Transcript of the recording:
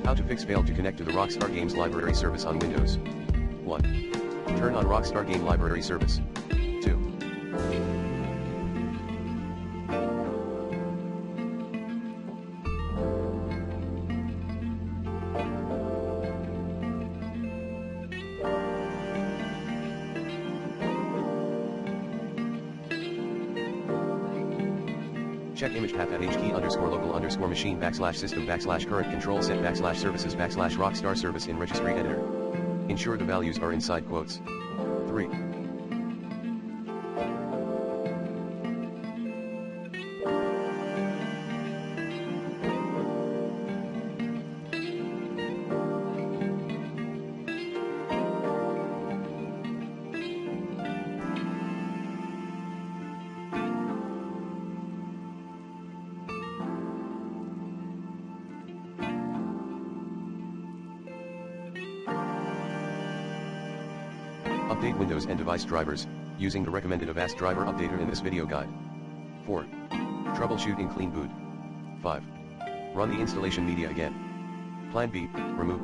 How to fix failed to connect to the Rockstar Games Library service on Windows. 1. Turn on Rockstar Game Library service. 2. Check image path at hkey_local_machine/system/current control set/services/Rockstar service in registry editor. Ensure the values are inside quotes. 3. Update Windows and device drivers, using the recommended Avast driver updater in this video guide. 4. Troubleshoot in clean boot. 5. Run the installation media again. Plan B, remove.